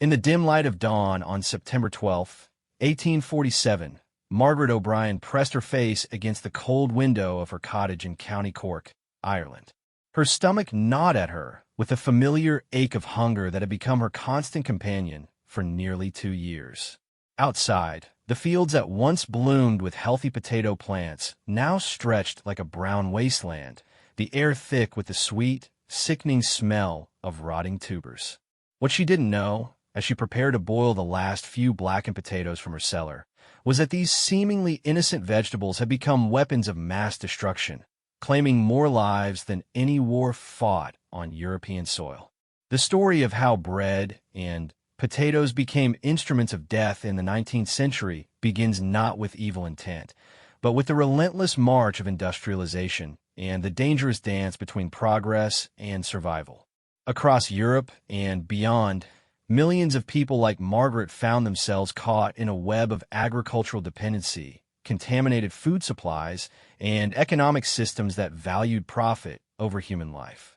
In the dim light of dawn on September 12, 1847, Margaret O'Brien pressed her face against the cold window of her cottage in County Cork, Ireland. Her stomach gnawed at her with the familiar ache of hunger that had become her constant companion for nearly 2 years. Outside, the fields that once bloomed with healthy potato plants now stretched like a brown wasteland, the air thick with the sweet, sickening smell of rotting tubers. What she didn't know, as she prepared to boil the last few blackened potatoes from her cellar, was that these seemingly innocent vegetables had become weapons of mass destruction, claiming more lives than any war fought on European soil. The story of how bread and potatoes became instruments of death in the 19th century begins not with evil intent, but with the relentless march of industrialization and the dangerous dance between progress and survival. Across Europe and beyond, millions of people like Margaret found themselves caught in a web of agricultural dependency, contaminated food supplies, and economic systems that valued profit over human life.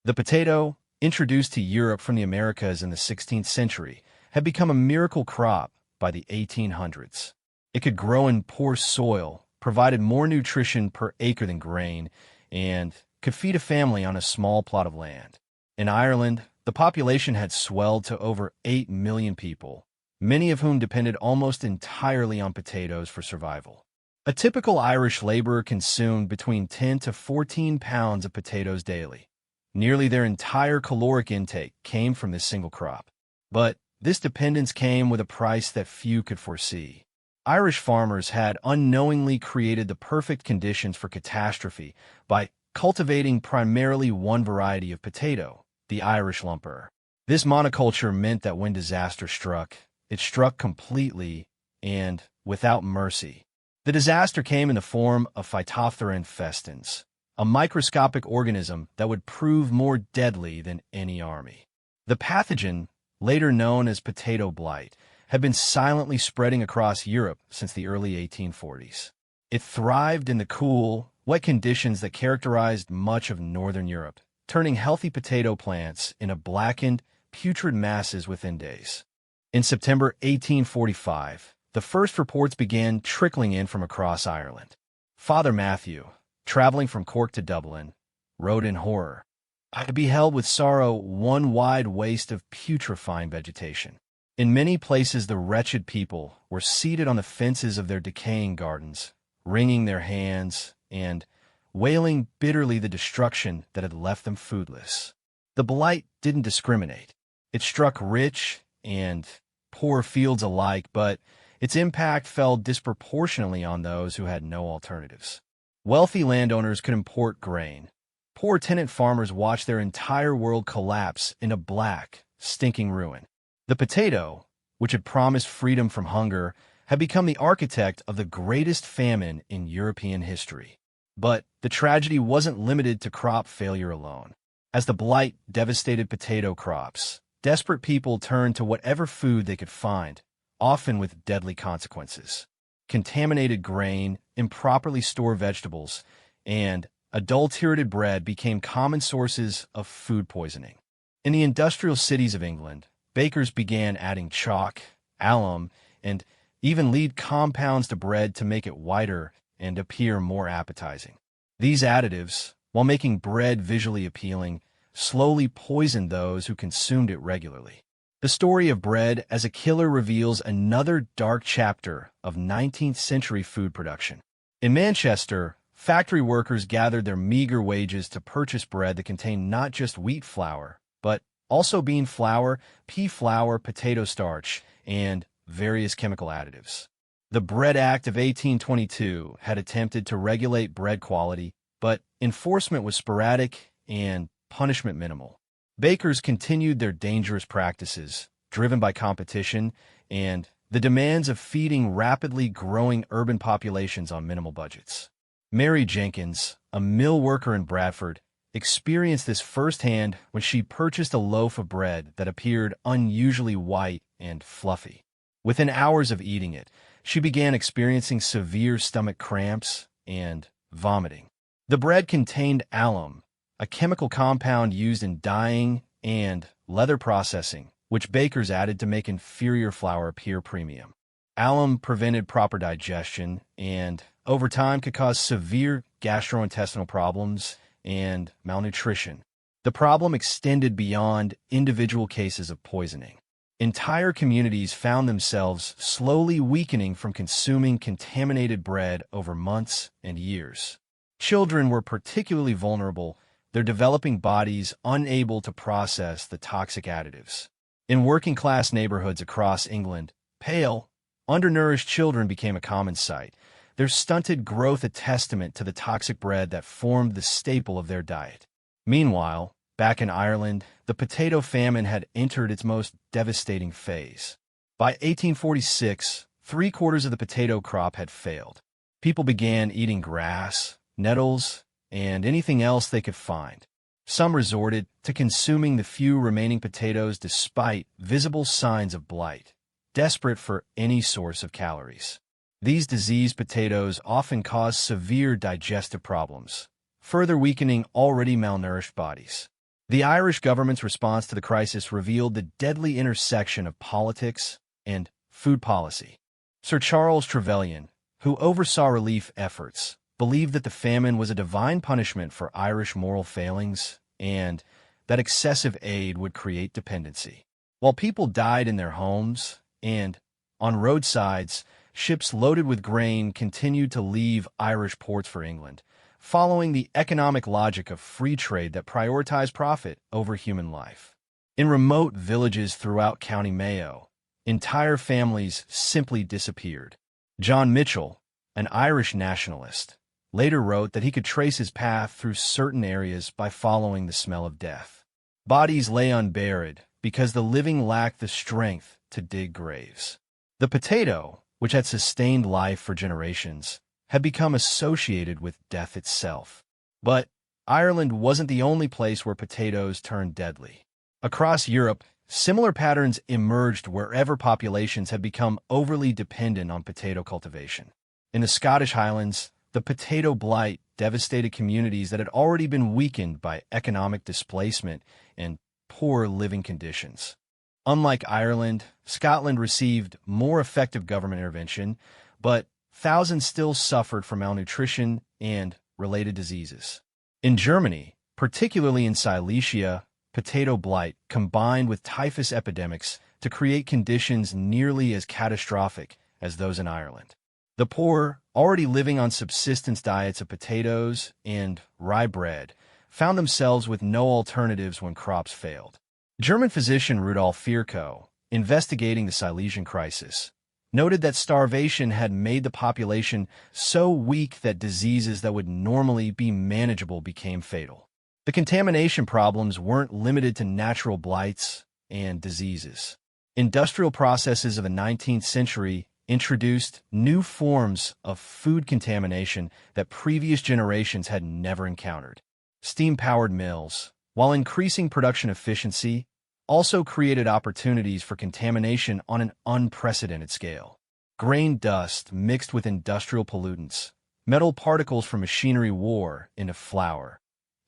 The potato, introduced to Europe from the Americas in the 16th century, had become a miracle crop by the 1800s. It could grow in poor soil, provided more nutrition per acre than grain, and could feed a family on a small plot of land. In Ireland, the population had swelled to over 8 million people, many of whom depended almost entirely on potatoes for survival. A typical Irish laborer consumed between 10 to 14 pounds of potatoes daily. Nearly their entire caloric intake came from this single crop. But this dependence came with a price that few could foresee. Irish farmers had unknowingly created the perfect conditions for catastrophe by cultivating primarily one variety of potato, the Irish lumper. This monoculture meant that when disaster struck, it struck completely and without mercy. The disaster came in the form of Phytophthora infestans, a microscopic organism that would prove more deadly than any army. The pathogen, later known as potato blight, had been silently spreading across Europe since the early 1840s. It thrived in the cool, wet conditions that characterized much of northern Europe, turning healthy potato plants into blackened, putrid masses within days. In September 1845, the first reports began trickling in from across Ireland. Father Matthew, traveling from Cork to Dublin, wrote in horror, "I beheld with sorrow one wide waste of putrefying vegetation. In many places the wretched people were seated on the fences of their decaying gardens, wringing their hands and wailing bitterly the destruction that had left them foodless." The blight didn't discriminate. It struck rich and poor fields alike, but its impact fell disproportionately on those who had no alternatives. Wealthy landowners could import grain. Poor tenant farmers watched their entire world collapse into black, stinking ruin. The potato, which had promised freedom from hunger, had become the architect of the greatest famine in European history. But the tragedy wasn't limited to crop failure alone. As the blight devastated potato crops, desperate people turned to whatever food they could find, often with deadly consequences. Contaminated grain, improperly stored vegetables, and adulterated bread became common sources of food poisoning. In the industrial cities of England, bakers began adding chalk, alum, and even lead compounds to bread to make it whiter and appear more appetizing. These additives, while making bread visually appealing, slowly poisoned those who consumed it regularly. The story of bread as a killer reveals another dark chapter of 19th century food production. In Manchester, factory workers gathered their meager wages to purchase bread that contained not just wheat flour, but also bean flour, pea flour, potato starch, and various chemical additives. The Bread Act of 1822 had attempted to regulate bread quality, but enforcement was sporadic and punishment minimal. Bakers continued their dangerous practices, driven by competition and the demands of feeding rapidly growing urban populations on minimal budgets. Mary Jenkins, a mill worker in Bradford, experienced this firsthand when she purchased a loaf of bread that appeared unusually white and fluffy. Within hours of eating it, she began experiencing severe stomach cramps and vomiting. The bread contained alum, a chemical compound used in dyeing and leather processing, which bakers added to make inferior flour appear premium. Alum prevented proper digestion and, over time, could cause severe gastrointestinal problems and malnutrition. The problem extended beyond individual cases of poisoning. Entire communities found themselves slowly weakening from consuming contaminated bread over months and years. Children were particularly vulnerable, their developing bodies unable to process the toxic additives. In working-class neighborhoods across England, pale, undernourished children became a common sight, their stunted growth a testament to the toxic bread that formed the staple of their diet. Meanwhile, back in Ireland, the potato famine had entered its most devastating phase. By 1846, three-quarters of the potato crop had failed. People began eating grass, nettles, and anything else they could find. Some resorted to consuming the few remaining potatoes despite visible signs of blight, desperate for any source of calories. These diseased potatoes often caused severe digestive problems, further weakening already malnourished bodies. The Irish government's response to the crisis revealed the deadly intersection of politics and food policy. Sir Charles Trevelyan, who oversaw relief efforts, believed that the famine was a divine punishment for Irish moral failings and that excessive aid would create dependency. While people died in their homes and, on roadsides, ships loaded with grain continued to leave Irish ports for England, following the economic logic of free trade that prioritized profit over human life. In remote villages throughout County Mayo, entire families simply disappeared. John Mitchell, an Irish nationalist, later wrote that he could trace his path through certain areas by following the smell of death. Bodies lay unburied because the living lacked the strength to dig graves. The potato, which had sustained life for generations, had become associated with death itself. But Ireland wasn't the only place where potatoes turned deadly. Across Europe, similar patterns emerged wherever populations had become overly dependent on potato cultivation. In the Scottish Highlands, the potato blight devastated communities that had already been weakened by economic displacement and poor living conditions. Unlike Ireland, Scotland received more effective government intervention, but thousands still suffered from malnutrition and related diseases. In Germany, particularly in Silesia, potato blight combined with typhus epidemics to create conditions nearly as catastrophic as those in Ireland. The poor, already living on subsistence diets of potatoes and rye bread, found themselves with no alternatives when crops failed. German physician Rudolf Virchow, investigating the Silesian crisis, noted that starvation had made the population so weak that diseases that would normally be manageable became fatal. The contamination problems weren't limited to natural blights and diseases. Industrial processes of the 19th century introduced new forms of food contamination that previous generations had never encountered. Steam-powered mills, while increasing production efficiency, also created opportunities for contamination on an unprecedented scale. Grain dust mixed with industrial pollutants, metal particles from machinery wore into flour,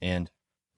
and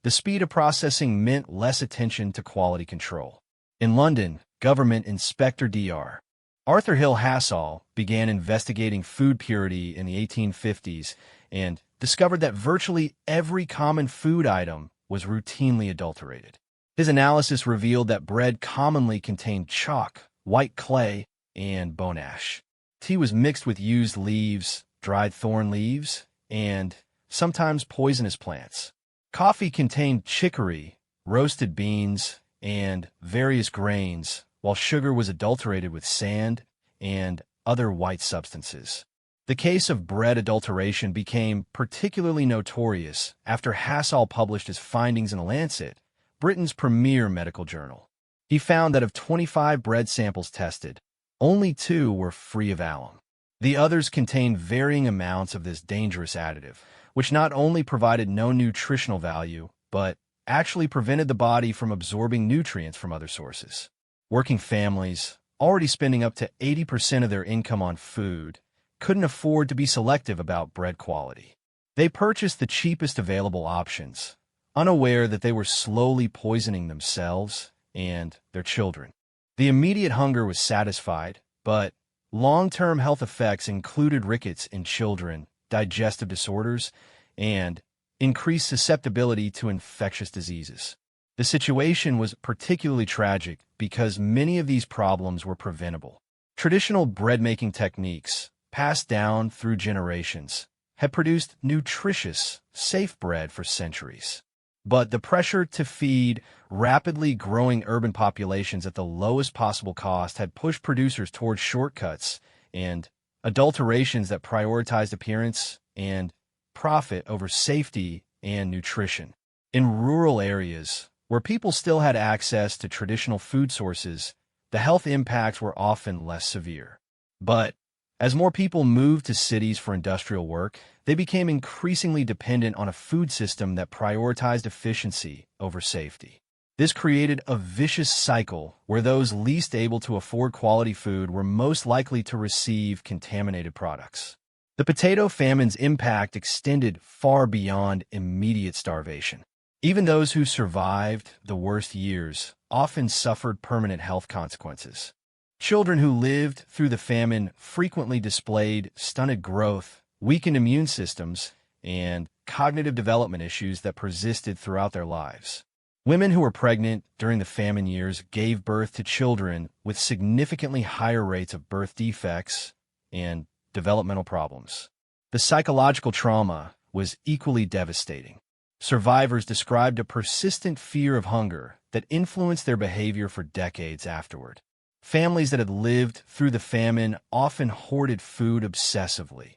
the speed of processing meant less attention to quality control. In London, government inspector Dr. Arthur Hill Hassall began investigating food purity in the 1850s and discovered that virtually every common food item was routinely adulterated. His analysis revealed that bread commonly contained chalk, white clay, and bone ash. Tea was mixed with used leaves, dried thorn leaves, and sometimes poisonous plants. Coffee contained chicory, roasted beans, and various grains, while sugar was adulterated with sand and other white substances. The case of bread adulteration became particularly notorious after Hassall published his findings in The Lancet, Britain's premier medical journal. He found that of 25 bread samples tested, only 2 were free of alum. The others contained varying amounts of this dangerous additive, which not only provided no nutritional value, but actually prevented the body from absorbing nutrients from other sources. Working families, already spending up to 80% of their income on food, couldn't afford to be selective about bread quality. They purchased the cheapest available options, unaware that they were slowly poisoning themselves and their children. The immediate hunger was satisfied, but long-term health effects included rickets in children, digestive disorders, and increased susceptibility to infectious diseases. The situation was particularly tragic because many of these problems were preventable. Traditional bread-making techniques, passed down through generations, had produced nutritious, safe bread for centuries. But the pressure to feed rapidly growing urban populations at the lowest possible cost had pushed producers towards shortcuts and adulterations that prioritized appearance and profit over safety and nutrition. In rural areas, where people still had access to traditional food sources, the health impacts were often less severe. But as more people moved to cities for industrial work, they became increasingly dependent on a food system that prioritized efficiency over safety. This created a vicious cycle where those least able to afford quality food were most likely to receive contaminated products. The potato famine's impact extended far beyond immediate starvation. Even those who survived the worst years often suffered permanent health consequences. Children who lived through the famine frequently displayed stunted growth, weakened immune systems, and cognitive development issues that persisted throughout their lives. Women who were pregnant during the famine years gave birth to children with significantly higher rates of birth defects and developmental problems. The psychological trauma was equally devastating. Survivors described a persistent fear of hunger that influenced their behavior for decades afterward. Families that had lived through the famine often hoarded food obsessively,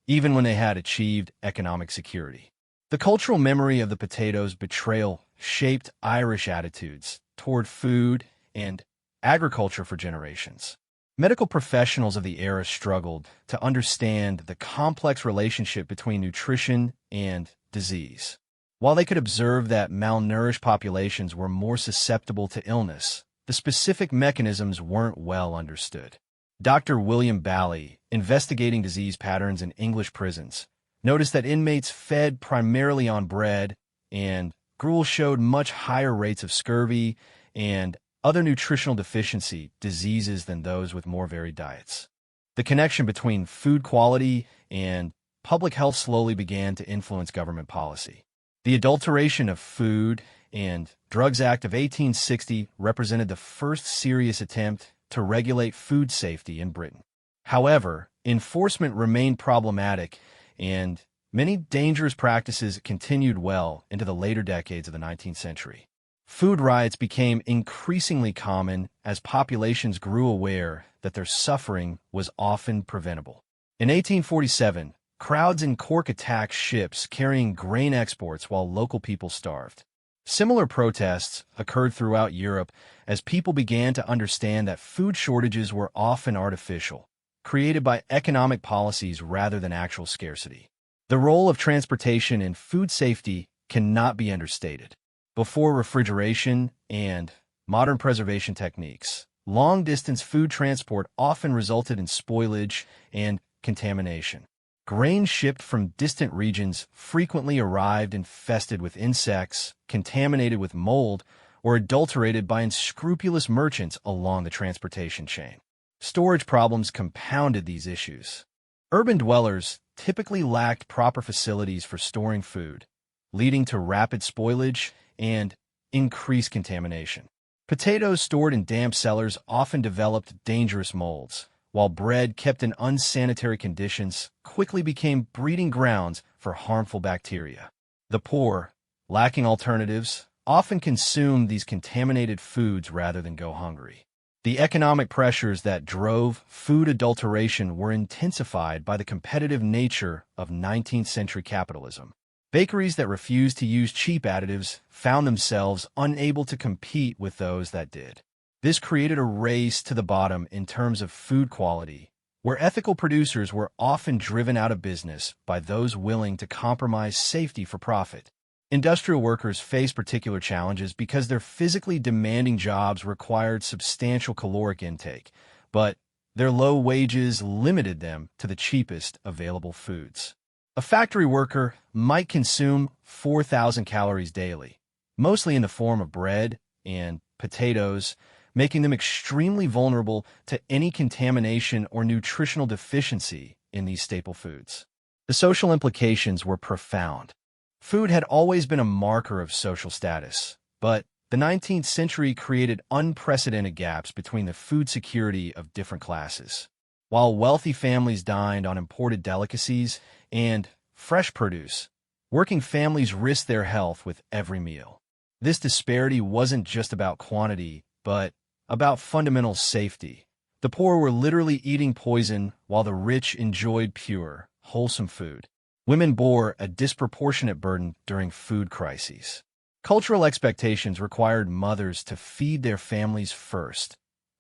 even when they had achieved economic security. The cultural memory of the potato's betrayal shaped Irish attitudes toward food and agriculture for generations. Medical professionals of the era struggled to understand the complex relationship between nutrition and disease. While they could observe that malnourished populations were more susceptible to illness, the specific mechanisms weren't well understood. Dr. William Bally, investigating disease patterns in English prisons, noticed that inmates fed primarily on bread and gruel showed much higher rates of scurvy and other nutritional deficiency diseases than those with more varied diets. The connection between food quality and public health slowly began to influence government policy. The Adulteration of Food and Drugs Act of 1860 represented the first serious attempt to regulate food safety in Britain. However, enforcement remained problematic, and many dangerous practices continued well into the later decades of the 19th century. Food riots became increasingly common as populations grew aware that their suffering was often preventable. In 1847, crowds in Cork attacked ships carrying grain exports while local people starved. Similar protests occurred throughout Europe as people began to understand that food shortages were often artificial, created by economic policies rather than actual scarcity. The role of transportation in food safety cannot be understated. Before refrigeration and modern preservation techniques, long-distance food transport often resulted in spoilage and contamination. Grain shipped from distant regions frequently arrived infested with insects, contaminated with mold, or adulterated by unscrupulous merchants along the transportation chain. Storage problems compounded these issues. Urban dwellers typically lacked proper facilities for storing food, leading to rapid spoilage and increased contamination. Potatoes stored in damp cellars often developed dangerous molds, while bread kept in unsanitary conditions quickly became breeding grounds for harmful bacteria. The poor, lacking alternatives, often consumed these contaminated foods rather than go hungry. The economic pressures that drove food adulteration were intensified by the competitive nature of 19th century capitalism. Bakeries that refused to use cheap additives found themselves unable to compete with those that did. This created a race to the bottom in terms of food quality, where ethical producers were often driven out of business by those willing to compromise safety for profit. Industrial workers faced particular challenges because their physically demanding jobs required substantial caloric intake, but their low wages limited them to the cheapest available foods. A factory worker might consume 4,000 calories daily, mostly in the form of bread and potatoes, making them extremely vulnerable to any contamination or nutritional deficiency in these staple foods. The social implications were profound. Food had always been a marker of social status, but the 19th century created unprecedented gaps between the food security of different classes. While wealthy families dined on imported delicacies and fresh produce, working families risked their health with every meal. This disparity wasn't just about quantity, but about fundamental safety. The poor were literally eating poison while the rich enjoyed pure, wholesome food. Women bore a disproportionate burden during food crises. Cultural expectations required mothers to feed their families first,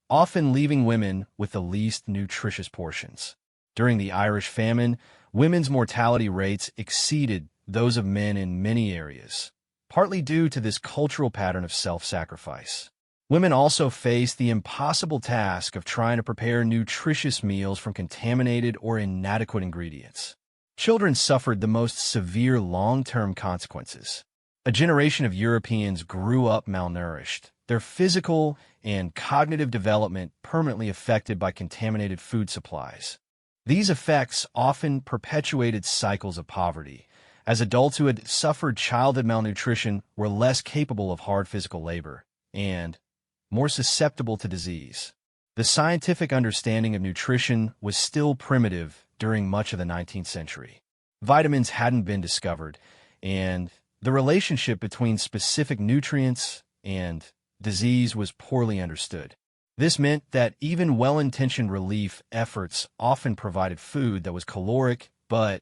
often leaving women with the least nutritious portions. During the Irish famine, women's mortality rates exceeded those of men in many areas, partly due to this cultural pattern of self-sacrifice. Women also faced the impossible task of trying to prepare nutritious meals from contaminated or inadequate ingredients. Children suffered the most severe long-term consequences. A generation of Europeans grew up malnourished, their physical and cognitive development permanently affected by contaminated food supplies. These effects often perpetuated cycles of poverty, as adults who had suffered childhood malnutrition were less capable of hard physical labor and more susceptible to disease. The scientific understanding of nutrition was still primitive during much of the 19th century. Vitamins hadn't been discovered, and the relationship between specific nutrients and disease was poorly understood. This meant that even well-intentioned relief efforts often provided food that was caloric but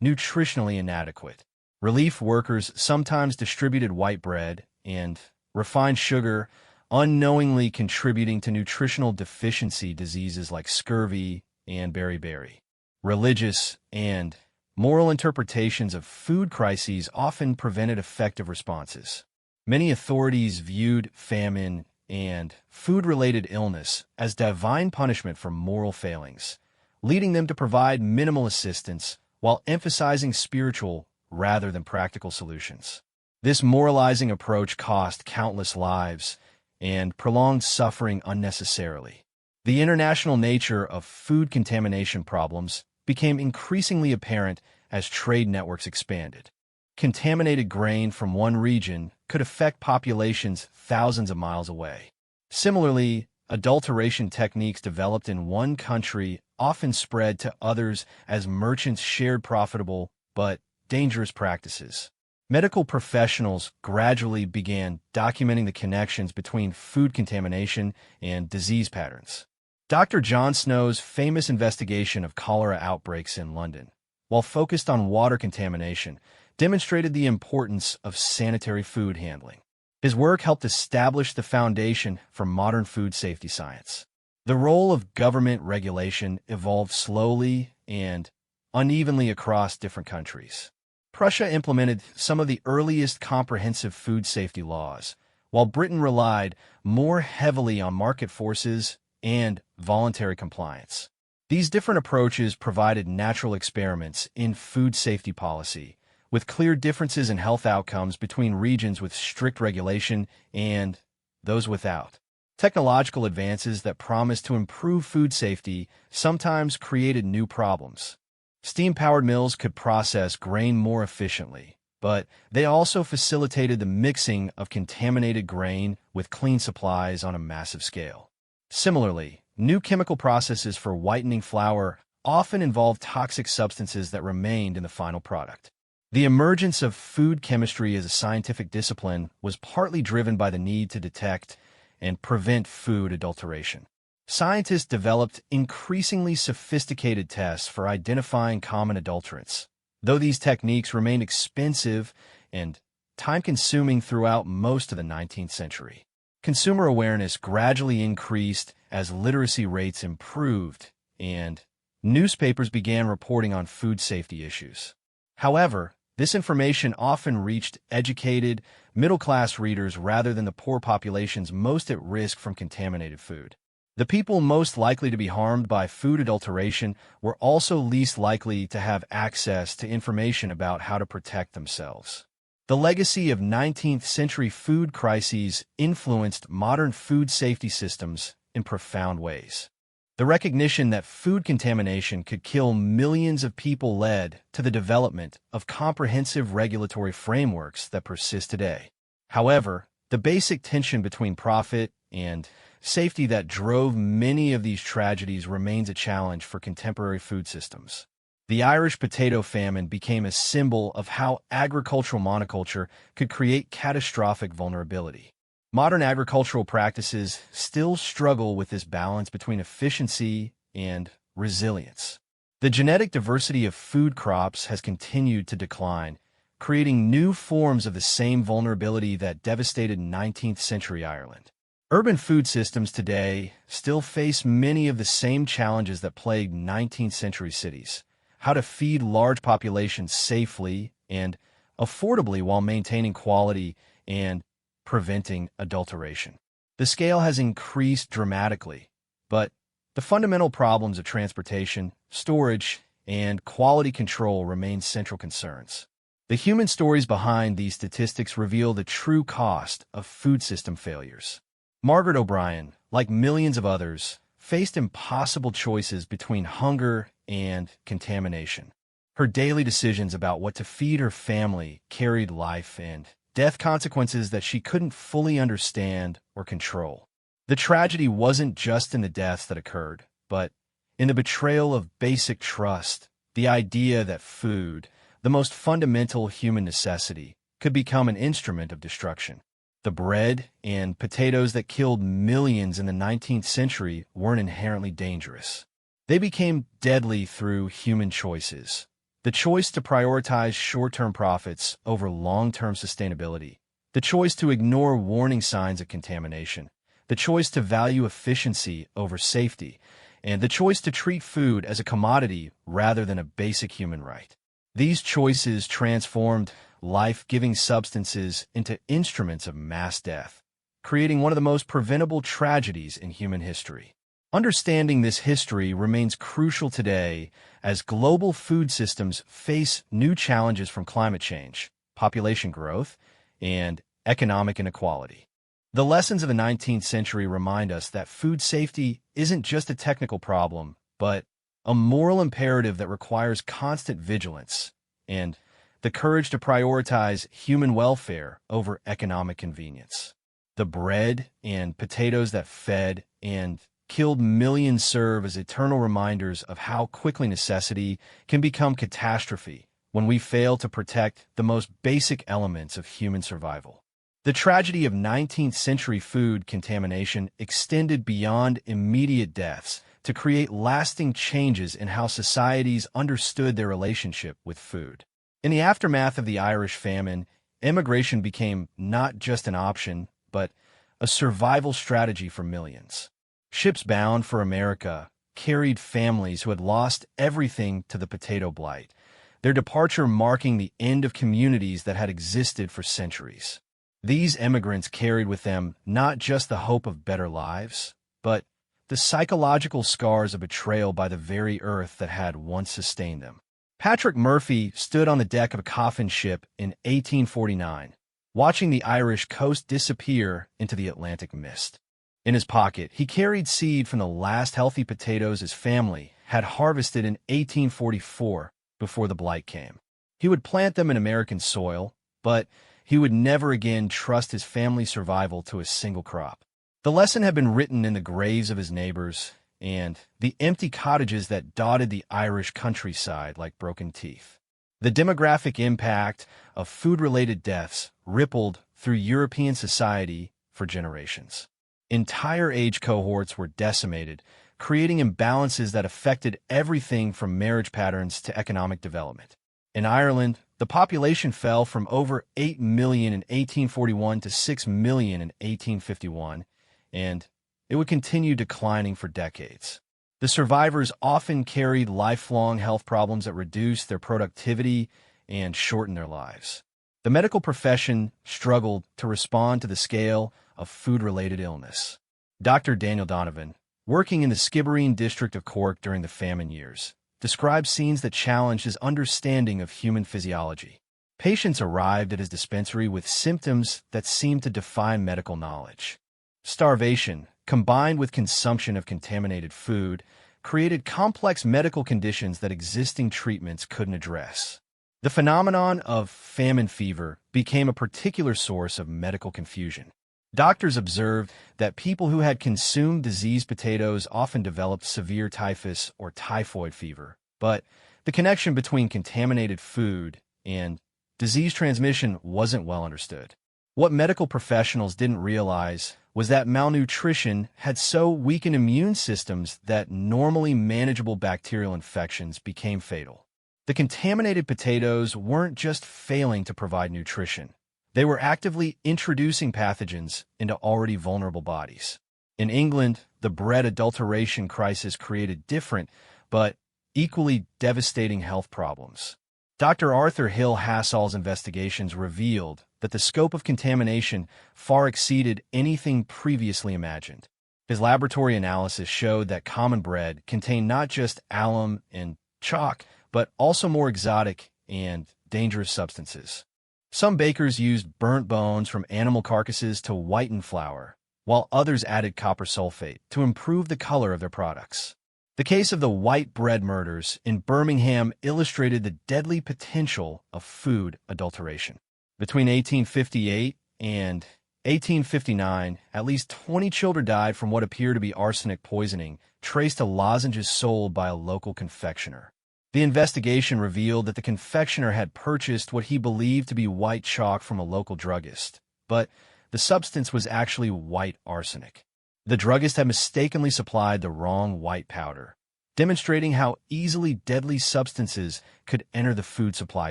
nutritionally inadequate. Relief workers sometimes distributed white bread and refined sugar, unknowingly contributing to nutritional deficiency diseases like scurvy and beriberi. Religious and moral interpretations of food crises often prevented effective responses. Many authorities viewed famine and food-related illness as divine punishment for moral failings, leading them to provide minimal assistance while emphasizing spiritual rather than practical solutions. This moralizing approach cost countless lives and prolonged suffering unnecessarily. The international nature of food contamination problems became increasingly apparent as trade networks expanded. Contaminated grain from one region could affect populations thousands of miles away. Similarly, adulteration techniques developed in one country often spread to others as merchants shared profitable but dangerous practices. Medical professionals gradually began documenting the connections between food contamination and disease patterns. Dr. John Snow's famous investigation of cholera outbreaks in London, while focused on water contamination, demonstrated the importance of sanitary food handling. His work helped establish the foundation for modern food safety science. The role of government regulation evolved slowly and unevenly across different countries. Prussia implemented some of the earliest comprehensive food safety laws, while Britain relied more heavily on market forces and voluntary compliance. These different approaches provided natural experiments in food safety policy, with clear differences in health outcomes between regions with strict regulation and those without. Technological advances that promised to improve food safety sometimes created new problems. Steam-powered mills could process grain more efficiently, but they also facilitated the mixing of contaminated grain with clean supplies on a massive scale. Similarly, new chemical processes for whitening flour often involved toxic substances that remained in the final product. The emergence of food chemistry as a scientific discipline was partly driven by the need to detect and prevent food adulteration. Scientists developed increasingly sophisticated tests for identifying common adulterants. Though these techniques remained expensive and time-consuming throughout most of the 19th century. Consumer awareness gradually increased as literacy rates improved and newspapers began reporting on food safety issues. However, this information often reached educated, middle-class readers rather than the poor populations most at risk from contaminated food. The people most likely to be harmed by food adulteration were also least likely to have access to information about how to protect themselves. The legacy of 19th century food crises influenced modern food safety systems in profound ways. The recognition that food contamination could kill millions of people led to the development of comprehensive regulatory frameworks that persist today. However, the basic tension between profit and safety that drove many of these tragedies remains a challenge for contemporary food systems. The Irish potato famine became a symbol of how agricultural monoculture could create catastrophic vulnerability. Modern agricultural practices still struggle with this balance between efficiency and resilience. The genetic diversity of food crops has continued to decline, creating new forms of the same vulnerability that devastated 19th century Ireland. Urban food systems today still face many of the same challenges that plagued 19th century cities: how to feed large populations safely and affordably while maintaining quality and preventing adulteration. The scale has increased dramatically, but the fundamental problems of transportation, storage, and quality control remain central concerns. The human stories behind these statistics reveal the true cost of food system failures. Margaret O'Brien, like millions of others, faced impossible choices between hunger and contamination. Her daily decisions about what to feed her family carried life and death consequences that she couldn't fully understand or control. The tragedy wasn't just in the deaths that occurred, but in the betrayal of basic trust, the idea that food, the most fundamental human necessity, could become an instrument of destruction. The bread and potatoes that killed millions in the 19th century weren't inherently dangerous. They became deadly through human choices. The choice to prioritize short-term profits over long-term sustainability, the choice to ignore warning signs of contamination, the choice to value efficiency over safety, and the choice to treat food as a commodity rather than a basic human right. These choices transformed life-giving substances into instruments of mass death, creating one of the most preventable tragedies in human history. Understanding this history remains crucial today as global food systems face new challenges from climate change, population growth, and economic inequality. The lessons of the 19th century remind us that food safety isn't just a technical problem, but a moral imperative that requires constant vigilance and the courage to prioritize human welfare over economic convenience. The bread and potatoes that fed and killed millions serve as eternal reminders of how quickly necessity can become catastrophe when we fail to protect the most basic elements of human survival. The tragedy of 19th century food contamination extended beyond immediate deaths to create lasting changes in how societies understood their relationship with food. In the aftermath of the Irish famine, immigration became not just an option, but a survival strategy for millions. Ships bound for America carried families who had lost everything to the potato blight, their departure marking the end of communities that had existed for centuries. These immigrants carried with them not just the hope of better lives, but the psychological scars of betrayal by the very earth that had once sustained them. Patrick Murphy stood on the deck of a coffin ship in 1849, watching the Irish coast disappear into the Atlantic mist. In his pocket, he carried seed from the last healthy potatoes his family had harvested in 1844 before the blight came. He would plant them in American soil, but he would never again trust his family's survival to a single crop. The lesson had been written in the graves of his neighbors and the empty cottages that dotted the Irish countryside like broken teeth. The demographic impact of food-related deaths rippled through European society for generations. Entire age cohorts were decimated, creating imbalances that affected everything from marriage patterns to economic development. In Ireland, the population fell from over 8 million in 1841 to 6 million in 1851, and it would continue declining for decades. The survivors often carried lifelong health problems that reduced their productivity and shortened their lives. The medical profession struggled to respond to the scale of food-related illness. Dr. Daniel Donovan, working in the Skibbereen district of Cork during the famine years, described scenes that challenged his understanding of human physiology. Patients arrived at his dispensary with symptoms that seemed to defy medical knowledge. Starvation, combined with consumption of contaminated food, created complex medical conditions that existing treatments couldn't address. The phenomenon of famine fever became a particular source of medical confusion. Doctors observed that people who had consumed diseased potatoes often developed severe typhus or typhoid fever, but the connection between contaminated food and disease transmission wasn't well understood. What medical professionals didn't realize was that malnutrition had so weakened immune systems that normally manageable bacterial infections became fatal. The contaminated potatoes weren't just failing to provide nutrition. They were actively introducing pathogens into already vulnerable bodies. In England, the bread adulteration crisis created different, but equally devastating health problems. Dr. Arthur Hill Hassall's investigations revealed that the scope of contamination far exceeded anything previously imagined. His laboratory analysis showed that common bread contained not just alum and chalk, but also more exotic and dangerous substances. Some bakers used burnt bones from animal carcasses to whiten flour, while others added copper sulfate to improve the color of their products. The case of the white bread murders in Birmingham illustrated the deadly potential of food adulteration. Between 1858 and 1859, at least 20 children died from what appeared to be arsenic poisoning, traced to lozenges sold by a local confectioner. The investigation revealed that the confectioner had purchased what he believed to be white chalk from a local druggist, but the substance was actually white arsenic. The druggist had mistakenly supplied the wrong white powder, demonstrating how easily deadly substances could enter the food supply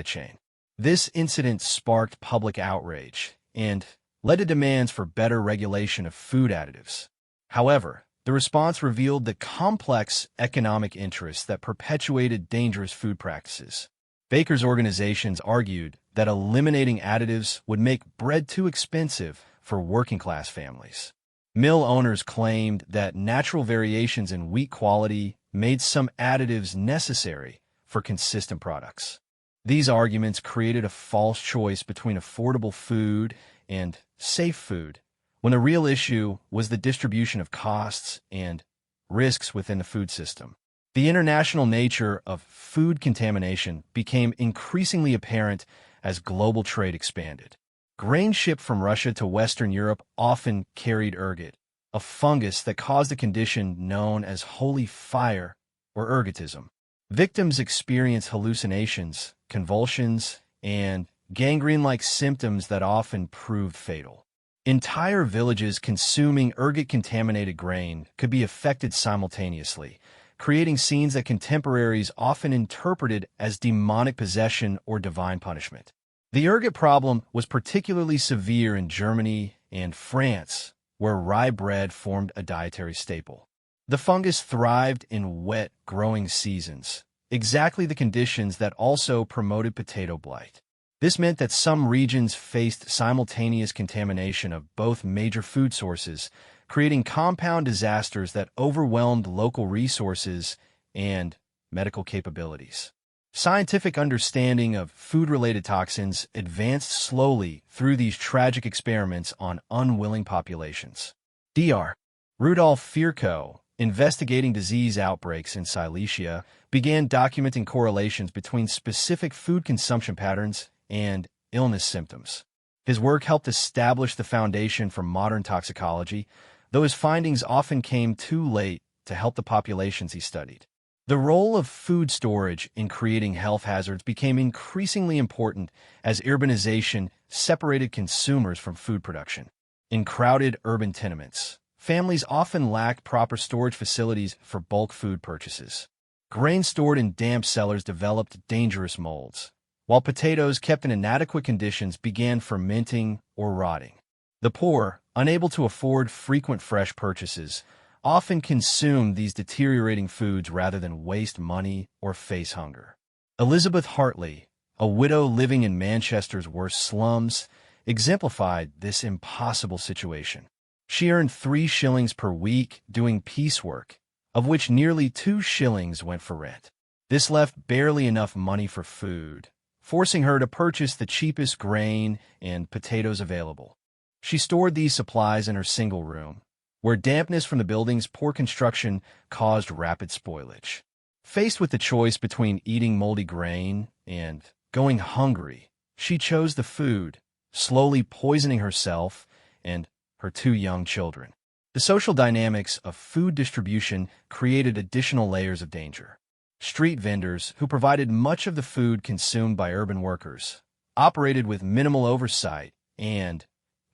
chain. This incident sparked public outrage and led to demands for better regulation of food additives. However, the response revealed the complex economic interests that perpetuated dangerous food practices. Bakers' organizations argued that eliminating additives would make bread too expensive for working-class families. Mill owners claimed that natural variations in wheat quality made some additives necessary for consistent products. These arguments created a false choice between affordable food and safe food, when the real issue was the distribution of costs and risks within the food system. The international nature of food contamination became increasingly apparent as global trade expanded. Grain shipped from Russia to Western Europe often carried ergot, a fungus that caused a condition known as holy fire or ergotism. Victims experienced hallucinations, convulsions, and gangrene-like symptoms that often proved fatal. Entire villages consuming ergot-contaminated grain could be affected simultaneously, creating scenes that contemporaries often interpreted as demonic possession or divine punishment. The ergot problem was particularly severe in Germany and France, where rye bread formed a dietary staple. The fungus thrived in wet, growing seasons, exactly the conditions that also promoted potato blight. This meant that some regions faced simultaneous contamination of both major food sources, creating compound disasters that overwhelmed local resources and medical capabilities. Scientific understanding of food-related toxins advanced slowly through these tragic experiments on unwilling populations. Dr. Rudolf Virchow, investigating disease outbreaks in Silesia, began documenting correlations between specific food consumption patterns and illness symptoms. His work helped establish the foundation for modern toxicology, though his findings often came too late to help the populations he studied. The role of food storage in creating health hazards became increasingly important as urbanization separated consumers from food production. In crowded urban tenements, families often lacked proper storage facilities for bulk food purchases. Grain stored in damp cellars developed dangerous molds, while potatoes kept in inadequate conditions began fermenting or rotting. The poor, unable to afford frequent fresh purchases, often consumed these deteriorating foods rather than waste money or face hunger. Elizabeth Hartley, a widow living in Manchester's worst slums, exemplified this impossible situation. She earned 3 shillings per week doing piecework, of which nearly 2 shillings went for rent. This left barely enough money for food, forcing her to purchase the cheapest grain and potatoes available. She stored these supplies in her single room, where dampness from the building's poor construction caused rapid spoilage. Faced with the choice between eating moldy grain and going hungry, she chose the food, slowly poisoning herself and her two young children. The social dynamics of food distribution created additional layers of danger. Street vendors, who provided much of the food consumed by urban workers, operated with minimal oversight and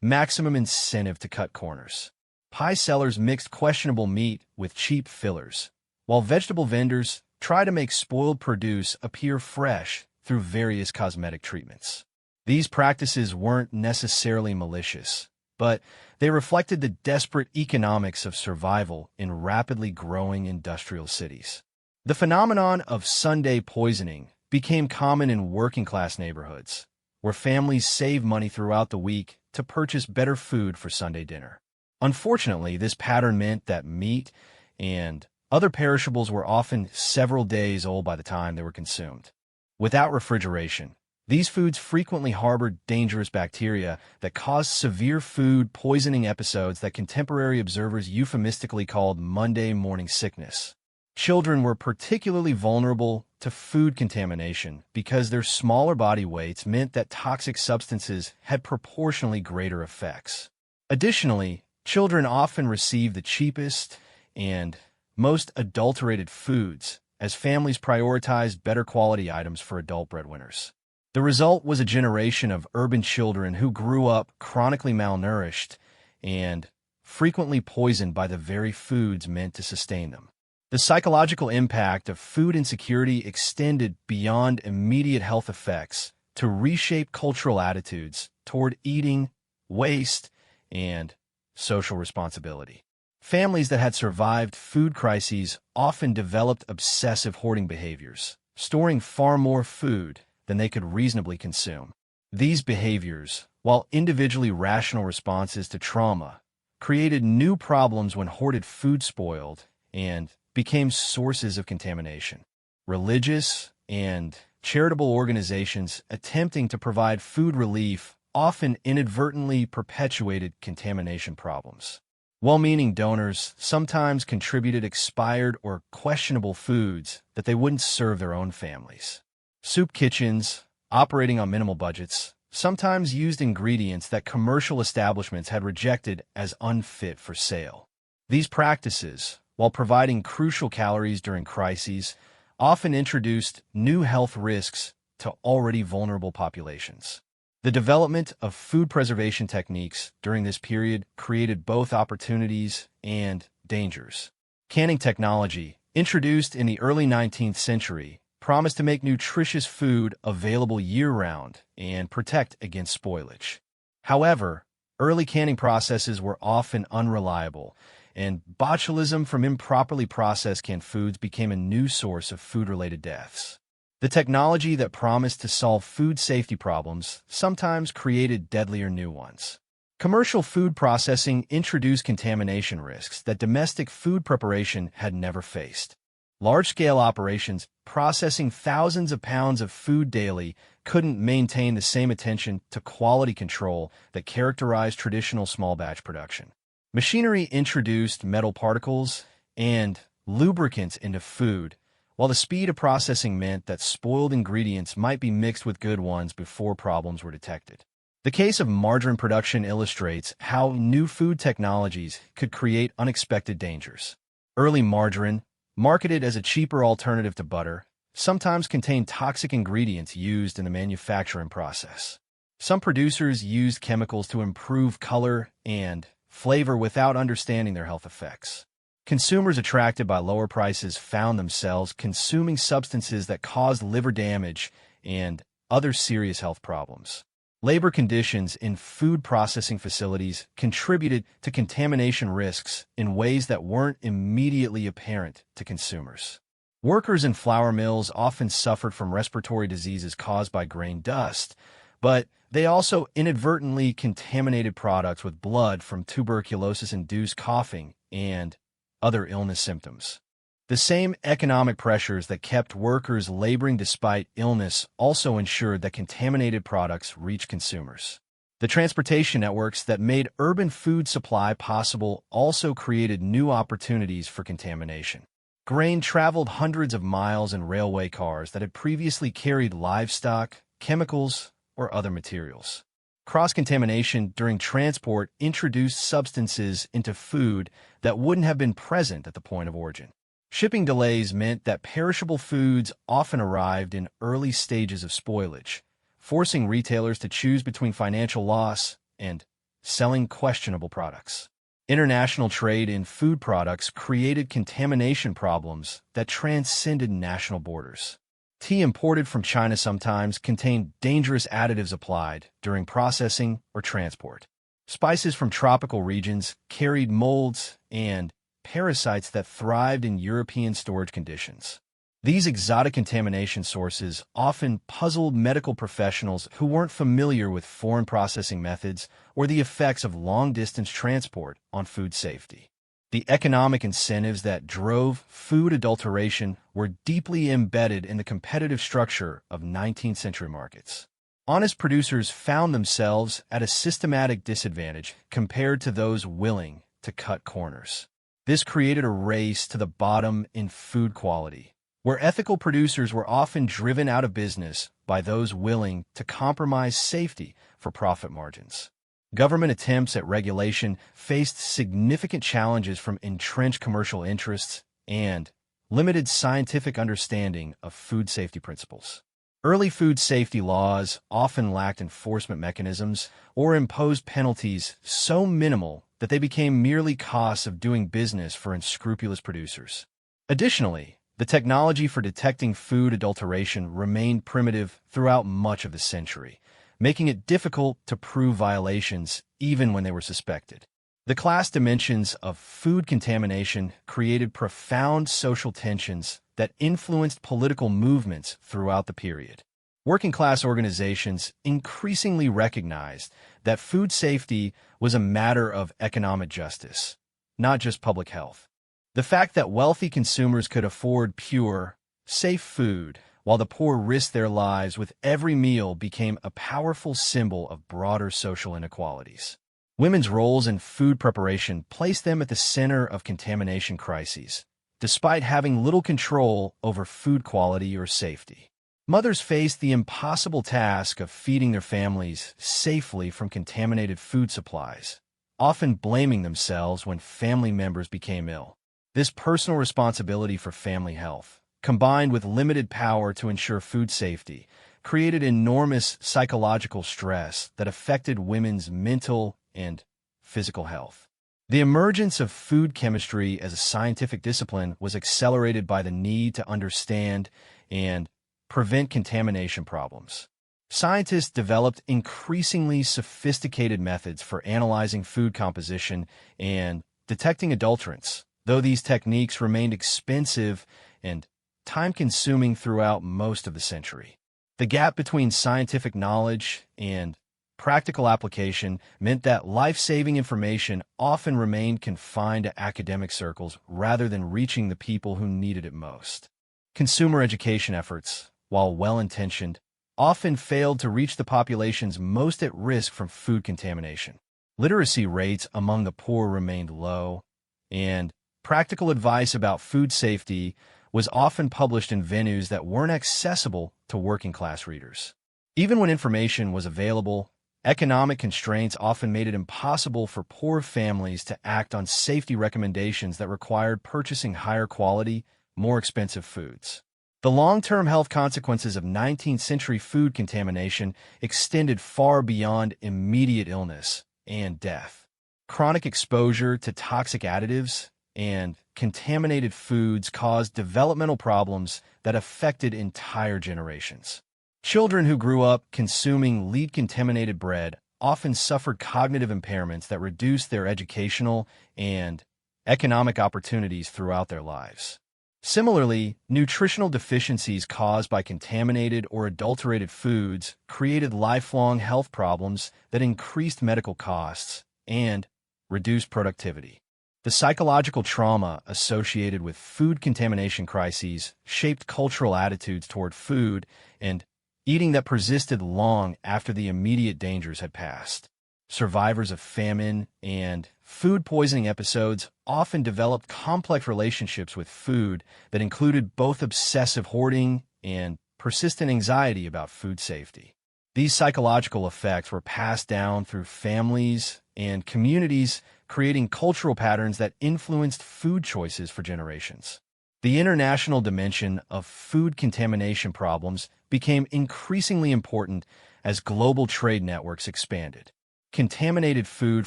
maximum incentive to cut corners. Pie sellers mixed questionable meat with cheap fillers, while vegetable vendors try to make spoiled produce appear fresh through various cosmetic treatments. These practices weren't necessarily malicious, but they reflected the desperate economics of survival in rapidly growing industrial cities. The phenomenon of Sunday poisoning became common in working-class neighborhoods, where families saved money throughout the week to purchase better food for Sunday dinner. Unfortunately, this pattern meant that meat and other perishables were often several days old by the time they were consumed. Without refrigeration, these foods frequently harbored dangerous bacteria that caused severe food poisoning episodes that contemporary observers euphemistically called Monday morning sickness. Children were particularly vulnerable to food contamination because their smaller body weights meant that toxic substances had proportionally greater effects. Additionally, children often received the cheapest and most adulterated foods as families prioritized better quality items for adult breadwinners. The result was a generation of urban children who grew up chronically malnourished and frequently poisoned by the very foods meant to sustain them. The psychological impact of food insecurity extended beyond immediate health effects to reshape cultural attitudes toward eating, waste, and social responsibility. Families that had survived food crises often developed obsessive hoarding behaviors, storing far more food than they could reasonably consume. These behaviors, while individually rational responses to trauma, created new problems when hoarded food spoiled and became sources of contamination. Religious and charitable organizations attempting to provide food relief often inadvertently perpetuated contamination problems. Well-meaning donors sometimes contributed expired or questionable foods that they wouldn't serve their own families. Soup kitchens, operating on minimal budgets, sometimes used ingredients that commercial establishments had rejected as unfit for sale. These practices, while providing crucial calories during crises, often introduced new health risks to already vulnerable populations. The development of food preservation techniques during this period created both opportunities and dangers. Canning technology, introduced in the early 19th century, promised to make nutritious food available year-round and protect against spoilage. However, early canning processes were often unreliable, and botulism from improperly processed canned foods became a new source of food-related deaths. The technology that promised to solve food safety problems sometimes created deadlier new ones. Commercial food processing introduced contamination risks that domestic food preparation had never faced. Large-scale operations processing thousands of pounds of food daily couldn't maintain the same attention to quality control that characterized traditional small-batch production. Machinery introduced metal particles and lubricants into food, while the speed of processing meant that spoiled ingredients might be mixed with good ones before problems were detected. The case of margarine production illustrates how new food technologies could create unexpected dangers. Early margarine, marketed as a cheaper alternative to butter, sometimes contained toxic ingredients used in the manufacturing process. Some producers used chemicals to improve color and flavor without understanding their health effects. Consumers attracted by lower prices found themselves consuming substances that caused liver damage and other serious health problems. Labor conditions in food processing facilities contributed to contamination risks in ways that weren't immediately apparent to consumers. Workers in flour mills often suffered from respiratory diseases caused by grain dust, but they also inadvertently contaminated products with blood from tuberculosis-induced coughing and other illness symptoms. The same economic pressures that kept workers laboring despite illness also ensured that contaminated products reached consumers. The transportation networks that made urban food supply possible also created new opportunities for contamination. Grain traveled hundreds of miles in railway cars that had previously carried livestock, chemicals, or other materials. Cross-contamination during transport introduced substances into food that wouldn't have been present at the point of origin. Shipping delays meant that perishable foods often arrived in early stages of spoilage, forcing retailers to choose between financial loss and selling questionable products. International trade in food products created contamination problems that transcended national borders. Tea imported from China sometimes contained dangerous additives applied during processing or transport. Spices from tropical regions carried molds and parasites that thrived in European storage conditions. These exotic contamination sources often puzzled medical professionals who weren't familiar with foreign processing methods or the effects of long-distance transport on food safety. The economic incentives that drove food adulteration were deeply embedded in the competitive structure of 19th century markets. Honest producers found themselves at a systematic disadvantage compared to those willing to cut corners. This created a race to the bottom in food quality, where ethical producers were often driven out of business by those willing to compromise safety for profit margins. Government attempts at regulation faced significant challenges from entrenched commercial interests and limited scientific understanding of food safety principles. Early food safety laws often lacked enforcement mechanisms or imposed penalties so minimal that they became merely costs of doing business for unscrupulous producers. Additionally, the technology for detecting food adulteration remained primitive throughout much of the century, making it difficult to prove violations even when they were suspected. The class dimensions of food contamination created profound social tensions that influenced political movements throughout the period. Working-class organizations increasingly recognized that food safety was a matter of economic justice, not just public health. The fact that wealthy consumers could afford pure, safe food, while the poor risked their lives with every meal, became a powerful symbol of broader social inequalities. Women's roles in food preparation placed them at the center of contamination crises, despite having little control over food quality or safety. Mothers faced the impossible task of feeding their families safely from contaminated food supplies, often blaming themselves when family members became ill. This personal responsibility for family health, combined with limited power to ensure food safety, created enormous psychological stress that affected women's mental and physical health. The emergence of food chemistry as a scientific discipline was accelerated by the need to understand and prevent contamination problems. Scientists developed increasingly sophisticated methods for analyzing food composition and detecting adulterants, though these techniques remained expensive and time-consuming throughout most of the century. The gap between scientific knowledge and practical application meant that life-saving information often remained confined to academic circles rather than reaching the people who needed it most. Consumer education efforts, while well-intentioned, often failed to reach the populations most at risk from food contamination. Literacy rates among the poor remained low, and practical advice about food safety was often published in venues that weren't accessible to working-class readers. Even when information was available, economic constraints often made it impossible for poor families to act on safety recommendations that required purchasing higher quality, more expensive foods. The long-term health consequences of 19th century food contamination extended far beyond immediate illness and death. Chronic exposure to toxic additives and contaminated foods caused developmental problems that affected entire generations. Children who grew up consuming lead-contaminated bread often suffered cognitive impairments that reduced their educational and economic opportunities throughout their lives. Similarly, nutritional deficiencies caused by contaminated or adulterated foods created lifelong health problems that increased medical costs and reduced productivity. The psychological trauma associated with food contamination crises shaped cultural attitudes toward food and eating that persisted long after the immediate dangers had passed. Survivors of famine and food poisoning episodes often developed complex relationships with food that included both obsessive hoarding and persistent anxiety about food safety. These psychological effects were passed down through families and communities, creating cultural patterns that influenced food choices for generations. The international dimension of food contamination problems became increasingly important as global trade networks expanded. Contaminated food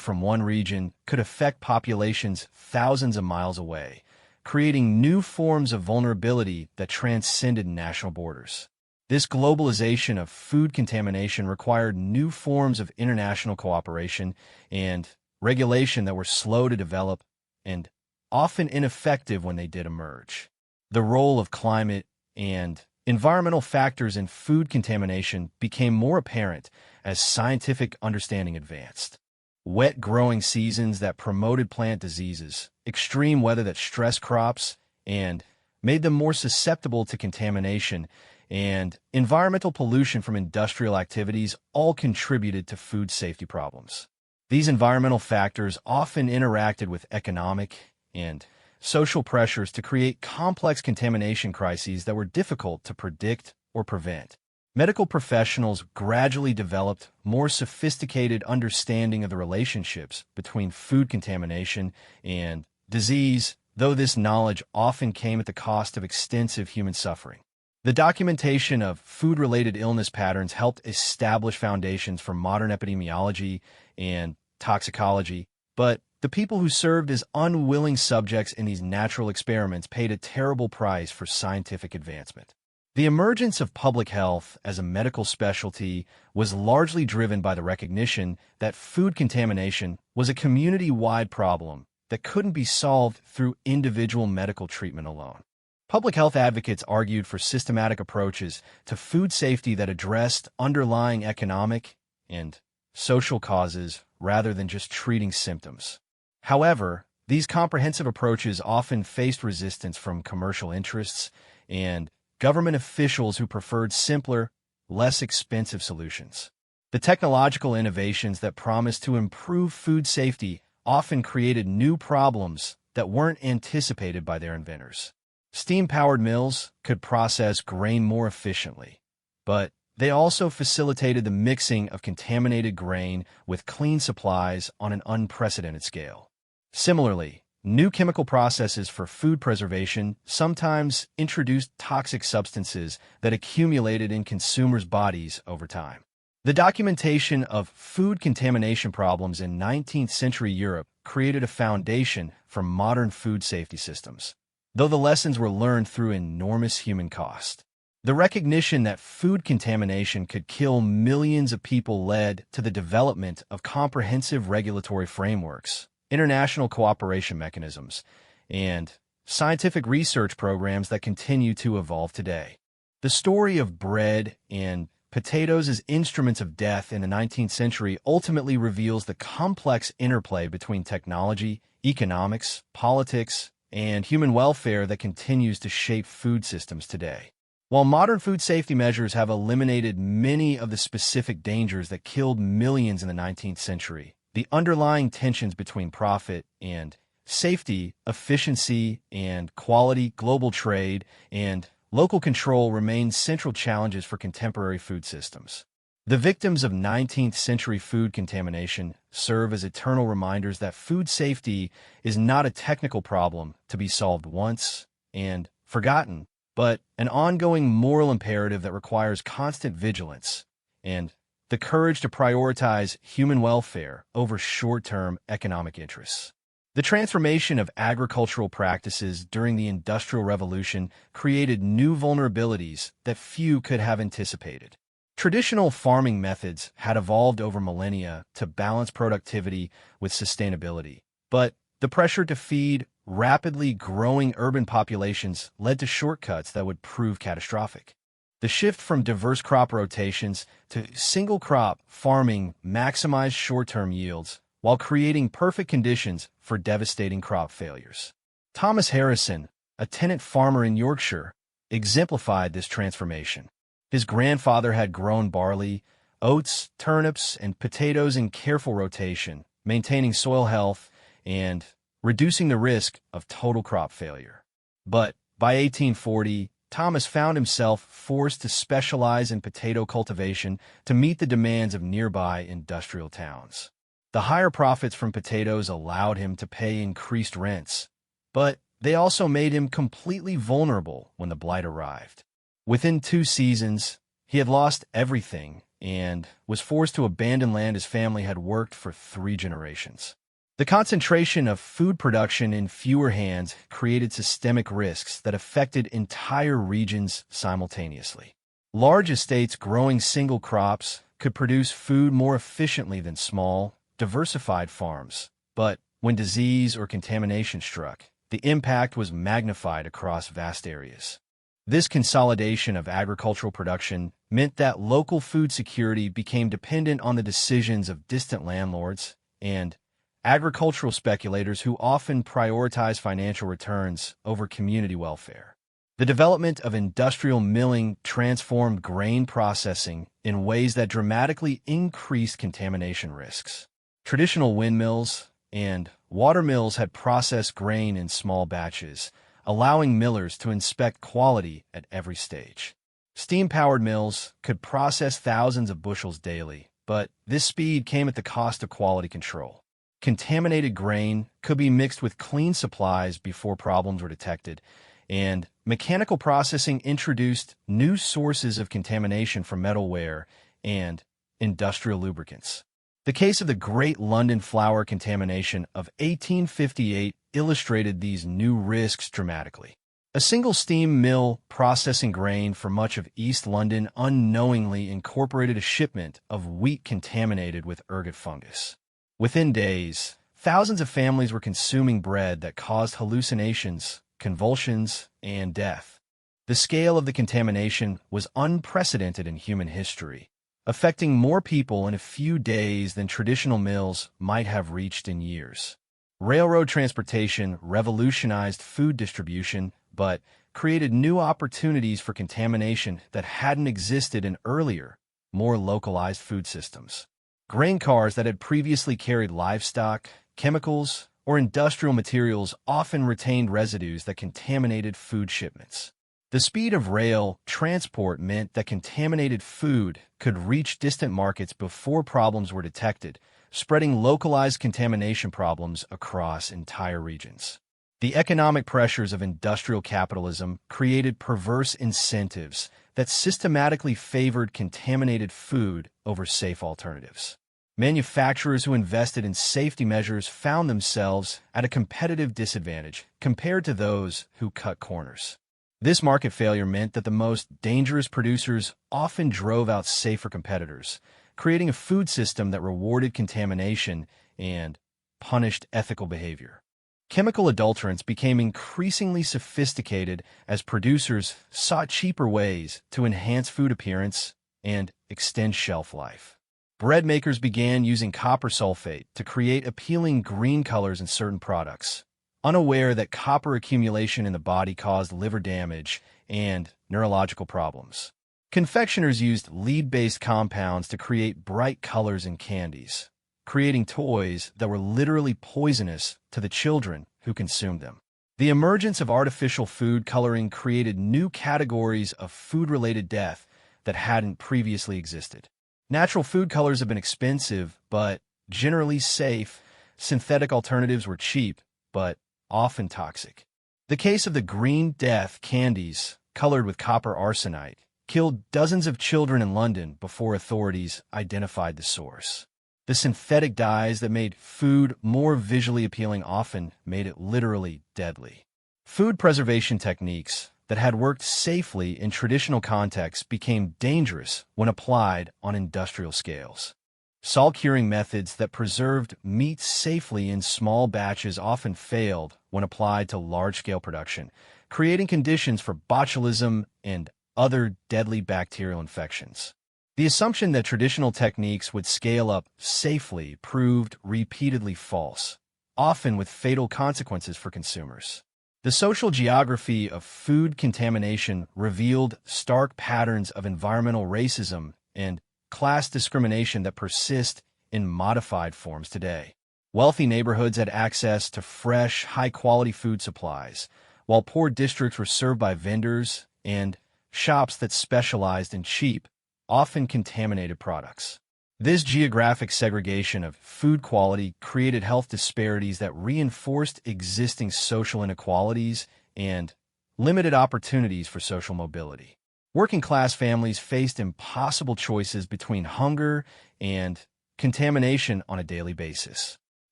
from one region could affect populations thousands of miles away, creating new forms of vulnerability that transcended national borders. This globalization of food contamination required new forms of international cooperation and regulation that were slow to develop and often ineffective when they did emerge. The role of climate and environmental factors in food contamination became more apparent as scientific understanding advanced. Wet growing seasons that promoted plant diseases, extreme weather that stressed crops and made them more susceptible to contamination, and environmental pollution from industrial activities all contributed to food safety problems. These environmental factors often interacted with economic and social pressures to create complex contamination crises that were difficult to predict or prevent. Medical professionals gradually developed more sophisticated understanding of the relationships between food contamination and disease, though this knowledge often came at the cost of extensive human suffering. The documentation of food-related illness patterns helped establish foundations for modern epidemiology and toxicology, but the people who served as unwilling subjects in these natural experiments paid a terrible price for scientific advancement. The emergence of public health as a medical specialty was largely driven by the recognition that food contamination was a community-wide problem that couldn't be solved through individual medical treatment alone. Public health advocates argued for systematic approaches to food safety that addressed underlying economic and social causes rather than just treating symptoms. However, these comprehensive approaches often faced resistance from commercial interests and government officials who preferred simpler, less expensive solutions. The technological innovations that promised to improve food safety often created new problems that weren't anticipated by their inventors. Steam-powered mills could process grain more efficiently, but they also facilitated the mixing of contaminated grain with clean supplies on an unprecedented scale. Similarly, new chemical processes for food preservation sometimes introduced toxic substances that accumulated in consumers' bodies over time. The documentation of food contamination problems in 19th century Europe created a foundation for modern food safety systems, though the lessons were learned through enormous human cost. The recognition that food contamination could kill millions of people led to the development of comprehensive regulatory frameworks, international cooperation mechanisms, and scientific research programs that continue to evolve today. The story of bread and potatoes as instruments of death in the 19th century ultimately reveals the complex interplay between technology, economics, politics, and human welfare that continues to shape food systems today. While modern food safety measures have eliminated many of the specific dangers that killed millions in the 19th century, the underlying tensions between profit and safety, efficiency and quality, global trade, and local control remain central challenges for contemporary food systems. The victims of 19th century food contamination serve as eternal reminders that food safety is not a technical problem to be solved once and forgotten, but an ongoing moral imperative that requires constant vigilance and the courage to prioritize human welfare over short-term economic interests. The transformation of agricultural practices during the Industrial Revolution created new vulnerabilities that few could have anticipated. Traditional farming methods had evolved over millennia to balance productivity with sustainability, but the pressure to feed rapidly growing urban populations led to shortcuts that would prove catastrophic. The shift from diverse crop rotations to single-crop farming maximized short-term yields, while creating perfect conditions for devastating crop failures. Thomas Harrison, a tenant farmer in Yorkshire, exemplified this transformation. His grandfather had grown barley, oats, turnips, and potatoes in careful rotation, maintaining soil health and reducing the risk of total crop failure. But by 1840, Thomas found himself forced to specialize in potato cultivation to meet the demands of nearby industrial towns. The higher profits from potatoes allowed him to pay increased rents, but they also made him completely vulnerable when the blight arrived. Within 2 seasons, he had lost everything and was forced to abandon land his family had worked for 3 generations. The concentration of food production in fewer hands created systemic risks that affected entire regions simultaneously. Large estates growing single crops could produce food more efficiently than small, diversified farms, but when disease or contamination struck, the impact was magnified across vast areas. This consolidation of agricultural production meant that local food security became dependent on the decisions of distant landlords and agricultural speculators who often prioritize financial returns over community welfare. The development of industrial milling transformed grain processing in ways that dramatically increased contamination risks. Traditional windmills and water mills had processed grain in small batches, allowing millers to inspect quality at every stage. Steam-powered mills could process thousands of bushels daily, but this speed came at the cost of quality control. Contaminated grain could be mixed with clean supplies before problems were detected, and mechanical processing introduced new sources of contamination from metalware and industrial lubricants. The case of the Great London Flour contamination of 1858 illustrated these new risks dramatically. A single steam mill processing grain for much of East London unknowingly incorporated a shipment of wheat contaminated with ergot fungus. Within days, thousands of families were consuming bread that caused hallucinations, convulsions, and death. The scale of the contamination was unprecedented in human history, affecting more people in a few days than traditional mills might have reached in years. Railroad transportation revolutionized food distribution, but created new opportunities for contamination that hadn't existed in earlier, more localized food systems. Grain cars that had previously carried livestock, chemicals, or industrial materials often retained residues that contaminated food shipments. The speed of rail transport meant that contaminated food could reach distant markets before problems were detected, spreading localized contamination problems across entire regions. The economic pressures of industrial capitalism created perverse incentives that systematically favored contaminated food over safe alternatives. Manufacturers who invested in safety measures found themselves at a competitive disadvantage compared to those who cut corners. This market failure meant that the most dangerous producers often drove out safer competitors, creating a food system that rewarded contamination and punished ethical behavior. Chemical adulterants became increasingly sophisticated as producers sought cheaper ways to enhance food appearance and extend shelf life. Bread makers began using copper sulfate to create appealing green colors in certain products, unaware that copper accumulation in the body caused liver damage and neurological problems. Confectioners used lead-based compounds to create bright colors in candies, creating toys that were literally poisonous to the children who consumed them. The emergence of artificial food coloring created new categories of food-related death that hadn't previously existed. Natural food colors have been expensive, but generally safe. Synthetic alternatives were cheap, but often toxic. The case of the Green Death candies, colored with copper arsenite, killed dozens of children in London before authorities identified the source. The synthetic dyes that made food more visually appealing often made it literally deadly. Food preservation techniques that had worked safely in traditional contexts became dangerous when applied on industrial scales. Salt curing methods that preserved meat safely in small batches often failed when applied to large-scale production, creating conditions for botulism and other deadly bacterial infections. The assumption that traditional techniques would scale up safely proved repeatedly false, often with fatal consequences for consumers. The social geography of food contamination revealed stark patterns of environmental racism and class discrimination that persist in modified forms today. Wealthy neighborhoods had access to fresh, high-quality food supplies, while poor districts were served by vendors and shops that specialized in cheap, often contaminated products. This geographic segregation of food quality created health disparities that reinforced existing social inequalities and limited opportunities for social mobility. Working-class families faced impossible choices between hunger and contamination on a daily basis.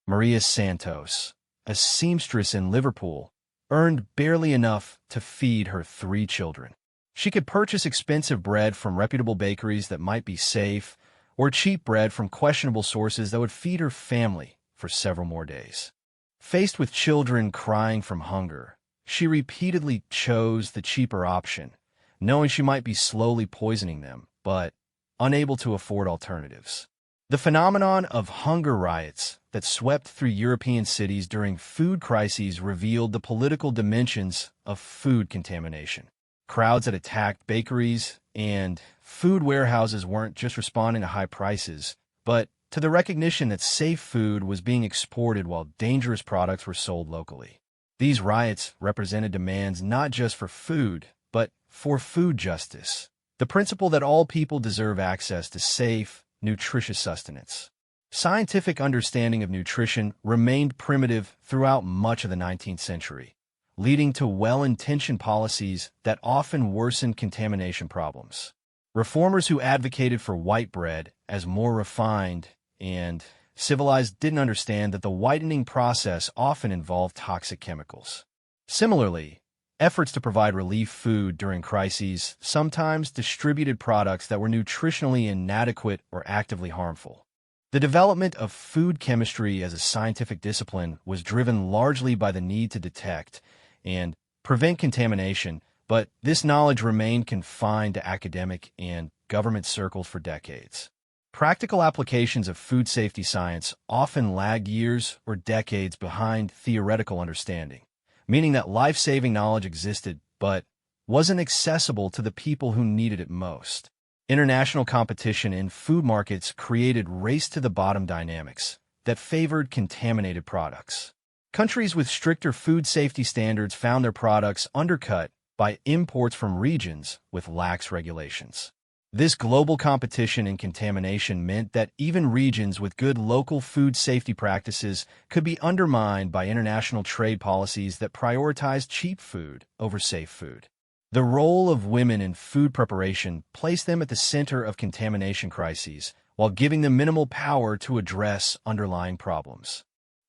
Maria Santos, a seamstress in Liverpool, earned barely enough to feed her 3 children. She could purchase expensive bread from reputable bakeries that might be safe, or cheap bread from questionable sources that would feed her family for several more days. Faced with children crying from hunger, she repeatedly chose the cheaper option, knowing she might be slowly poisoning them, but unable to afford alternatives. The phenomenon of hunger riots that swept through European cities during food crises revealed the political dimensions of food contamination. Crowds that attacked bakeries and food warehouses weren't just responding to high prices, but to the recognition that safe food was being exported while dangerous products were sold locally. These riots represented demands not just for food, but for food justice, the principle that all people deserve access to safe, nutritious sustenance. Scientific understanding of nutrition remained primitive throughout much of the 19th century, leading to well-intentioned policies that often worsened contamination problems. Reformers who advocated for white bread as more refined and civilized didn't understand that the whitening process often involved toxic chemicals. Similarly, efforts to provide relief food during crises sometimes distributed products that were nutritionally inadequate or actively harmful. The development of food chemistry as a scientific discipline was driven largely by the need to detect and prevent contamination, but this knowledge remained confined to academic and government circles for decades. Practical applications of food safety science often lagged years or decades behind theoretical understanding, meaning that life-saving knowledge existed but wasn't accessible to the people who needed it most. International competition in food markets created race-to-the-bottom dynamics that favored contaminated products. Countries with stricter food safety standards found their products undercut by imports from regions with lax regulations. This global competition in contamination meant that even regions with good local food safety practices could be undermined by international trade policies that prioritized cheap food over safe food. The role of women in food preparation placed them at the center of contamination crises, while giving them minimal power to address underlying problems.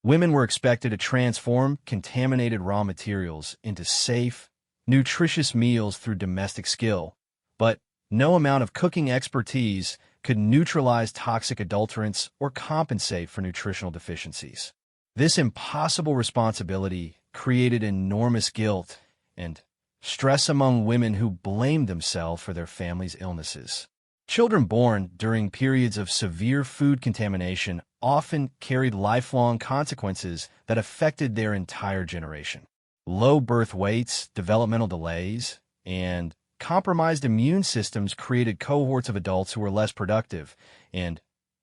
Women were expected to transform contaminated raw materials into safe, nutritious meals through domestic skill, but no amount of cooking expertise could neutralize toxic adulterants or compensate for nutritional deficiencies. This impossible responsibility created enormous guilt and stress among women who blamed themselves for their family's illnesses. Children born during periods of severe food contamination often carried lifelong consequences that affected their entire generation. Low birth weights, developmental delays, and compromised immune systems created cohorts of adults who were less productive and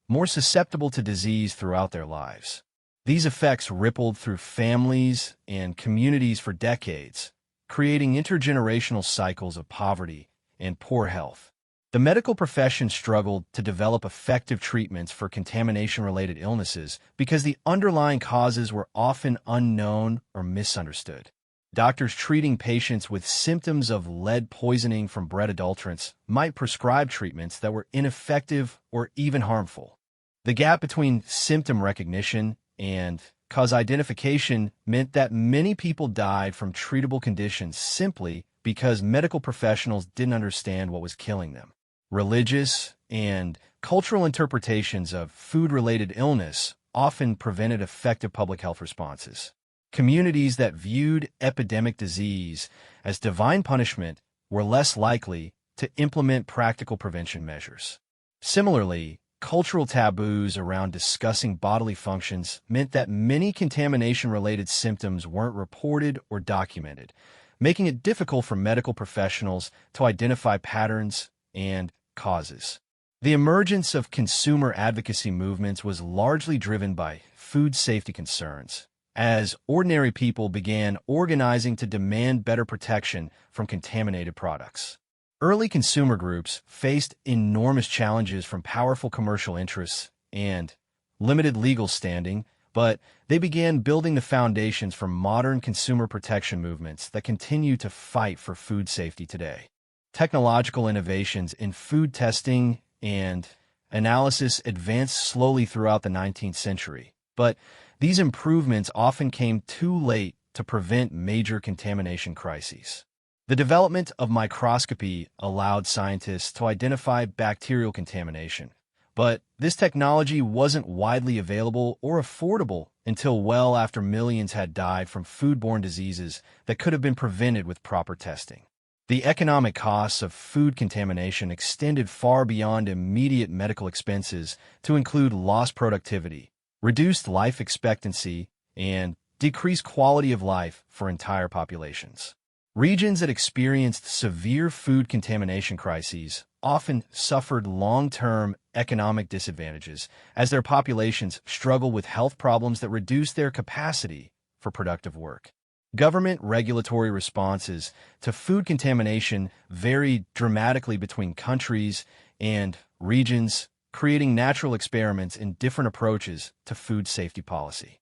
more susceptible to disease throughout their lives. These effects rippled through families and communities for decades, creating intergenerational cycles of poverty and poor health. The medical profession struggled to develop effective treatments for contamination-related illnesses because the underlying causes were often unknown or misunderstood. Doctors treating patients with symptoms of lead poisoning from bread adulterants might prescribe treatments that were ineffective or even harmful. The gap between symptom recognition and cause identification meant that many people died from treatable conditions simply because medical professionals didn't understand what was killing them. Religious and cultural interpretations of food-related illness often prevented effective public health responses. Communities that viewed epidemic disease as divine punishment were less likely to implement practical prevention measures. Similarly, cultural taboos around discussing bodily functions meant that many contamination-related symptoms weren't reported or documented, making it difficult for medical professionals to identify patterns and causes. The emergence of consumer advocacy movements was largely driven by food safety concerns, as ordinary people began organizing to demand better protection from contaminated products. Early consumer groups faced enormous challenges from powerful commercial interests and limited legal standing, but they began building the foundations for modern consumer protection movements that continue to fight for food safety today. Technological innovations in food testing and analysis advanced slowly throughout the 19th century, but these improvements often came too late to prevent major contamination crises. The development of microscopy allowed scientists to identify bacterial contamination, but this technology wasn't widely available or affordable until well after millions had died from foodborne diseases that could have been prevented with proper testing. The economic costs of food contamination extended far beyond immediate medical expenses to include lost productivity, reduced life expectancy, and decreased quality of life for entire populations. Regions that experienced severe food contamination crises often suffered long-term economic disadvantages as their populations struggled with health problems that reduced their capacity for productive work. Government regulatory responses to food contamination varied dramatically between countries and regions, creating natural experiments in different approaches to food safety policy.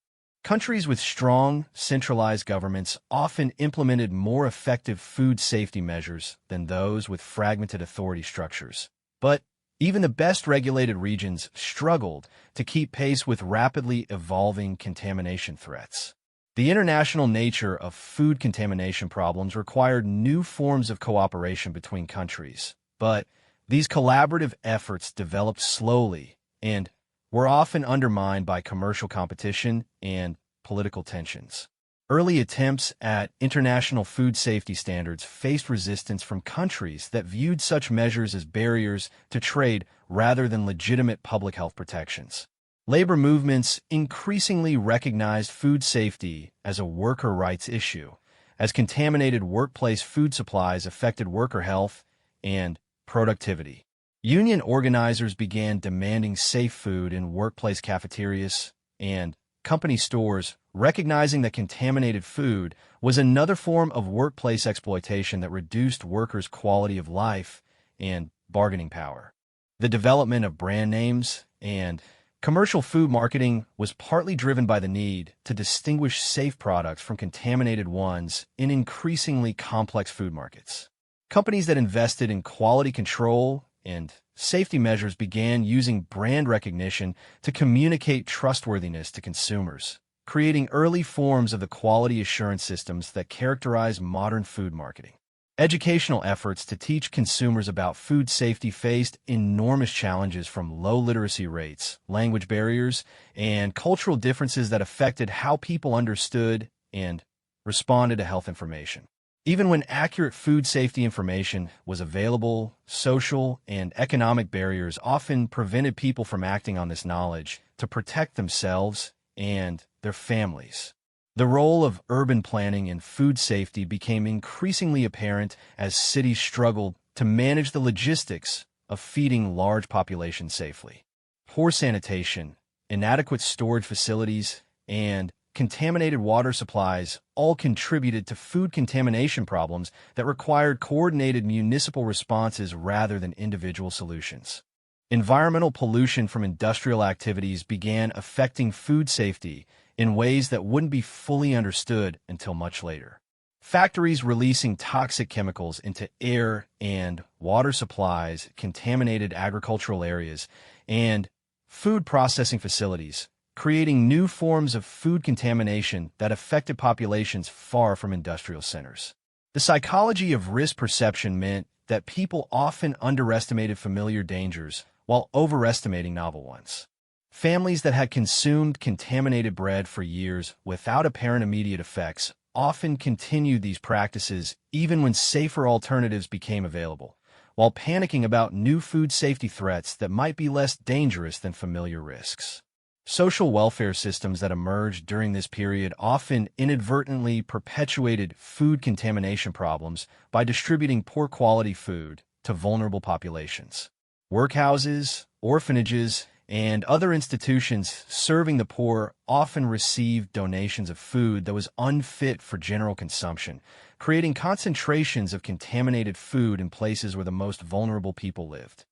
Countries with strong, centralized governments often implemented more effective food safety measures than those with fragmented authority structures. But even the best regulated regions struggled to keep pace with rapidly evolving contamination threats. The international nature of food contamination problems required new forms of cooperation between countries, but these collaborative efforts developed slowly and were often undermined by commercial competition and political tensions. Early attempts at international food safety standards faced resistance from countries that viewed such measures as barriers to trade rather than legitimate public health protections. Labor movements increasingly recognized food safety as a worker rights issue, as contaminated workplace food supplies affected worker health and productivity. Union organizers began demanding safe food in workplace cafeterias and company stores, recognizing that contaminated food was another form of workplace exploitation that reduced workers' quality of life and bargaining power. The development of brand names and commercial food marketing was partly driven by the need to distinguish safe products from contaminated ones in increasingly complex food markets. Companies that invested in quality control and safety measures began using brand recognition to communicate trustworthiness to consumers, creating early forms of the quality assurance systems that characterize modern food marketing. Educational efforts to teach consumers about food safety faced enormous challenges from low literacy rates, language barriers, and cultural differences that affected how people understood and responded to health information. Even when accurate food safety information was available, social and economic barriers often prevented people from acting on this knowledge to protect themselves and their families. The role of urban planning in food safety became increasingly apparent as cities struggled to manage the logistics of feeding large populations safely. Poor sanitation, inadequate storage facilities, and contaminated water supplies all contributed to food contamination problems that required coordinated municipal responses rather than individual solutions. Environmental pollution from industrial activities began affecting food safety in ways that wouldn't be fully understood until much later. Factories releasing toxic chemicals into air and water supplies contaminated agricultural areas and food processing facilities, creating new forms of food contamination that affected populations far from industrial centers. The psychology of risk perception meant that people often underestimated familiar dangers while overestimating novel ones. Families that had consumed contaminated bread for years without apparent immediate effects often continued these practices even when safer alternatives became available, while panicking about new food safety threats that might be less dangerous than familiar risks. Social welfare systems that emerged during this period often inadvertently perpetuated food contamination problems by distributing poor-quality food to vulnerable populations. Workhouses, orphanages, and other institutions serving the poor often received donations of food that was unfit for general consumption, creating concentrations of contaminated food in places where the most vulnerable people lived.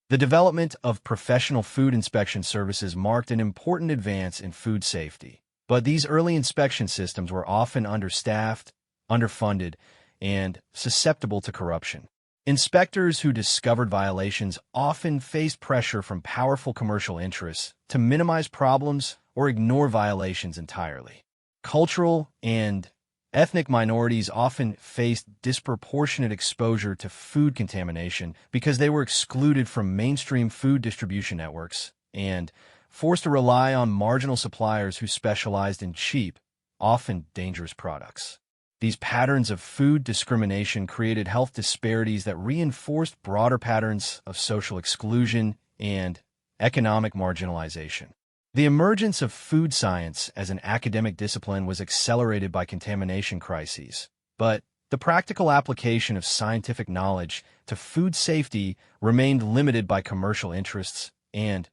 The development of professional food inspection services marked an important advance in food safety, but these early inspection systems were often understaffed, underfunded, and susceptible to corruption. Inspectors who discovered violations often faced pressure from powerful commercial interests to minimize problems or ignore violations entirely. Cultural and ethnic minorities often faced disproportionate exposure to food contamination because they were excluded from mainstream food distribution networks and forced to rely on marginal suppliers who specialized in cheap, often dangerous products. These patterns of food discrimination created health disparities that reinforced broader patterns of social exclusion and economic marginalization. The emergence of food science as an academic discipline was accelerated by contamination crises, but the practical application of scientific knowledge to food safety remained limited by commercial interests and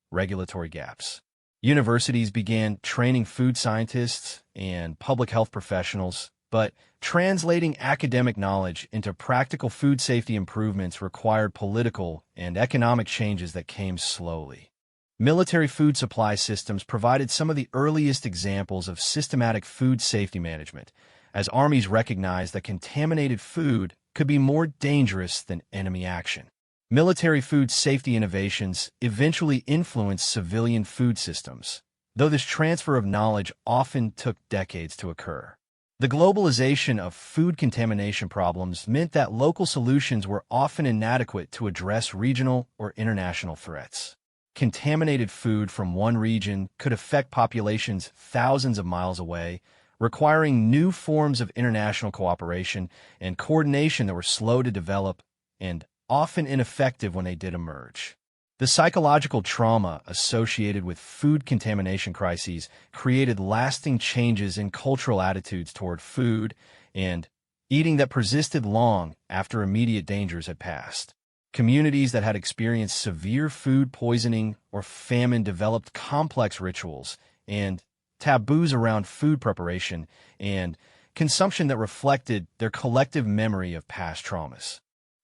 regulatory gaps. Universities began training food scientists and public health professionals, but translating academic knowledge into practical food safety improvements required political and economic changes that came slowly. Military food supply systems provided some of the earliest examples of systematic food safety management, as armies recognized that contaminated food could be more dangerous than enemy action. Military food safety innovations eventually influenced civilian food systems, though this transfer of knowledge often took decades to occur. The globalization of food contamination problems meant that local solutions were often inadequate to address regional or international threats. Contaminated food from one region could affect populations thousands of miles away, requiring new forms of international cooperation and coordination that were slow to develop and often ineffective when they did emerge. The psychological trauma associated with food contamination crises created lasting changes in cultural attitudes toward food and eating that persisted long after immediate dangers had passed. Communities that had experienced severe food poisoning or famine developed complex rituals and taboos around food preparation and consumption that reflected their collective memory of past traumas.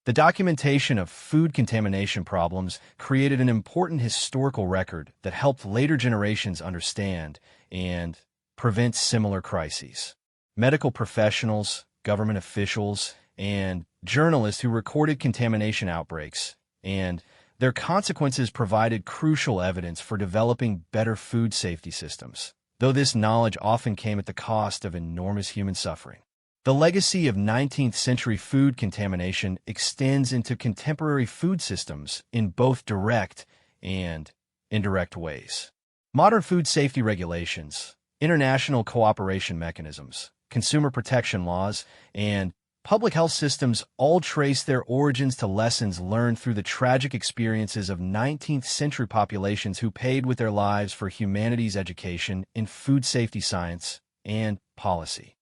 The documentation of food contamination problems created an important historical record that helped later generations understand and prevent similar crises. Medical professionals, government officials, and journalists who recorded contamination outbreaks and their consequences provided crucial evidence for developing better food safety systems, though this knowledge often came at the cost of enormous human suffering. The legacy of 19th century food contamination extends into contemporary food systems in both direct and indirect ways. Modern food safety regulations, international cooperation mechanisms, consumer protection laws, and public health systems all trace their origins to lessons learned through the tragic experiences of 19th century populations who paid with their lives for humanity's education in food safety science and policy.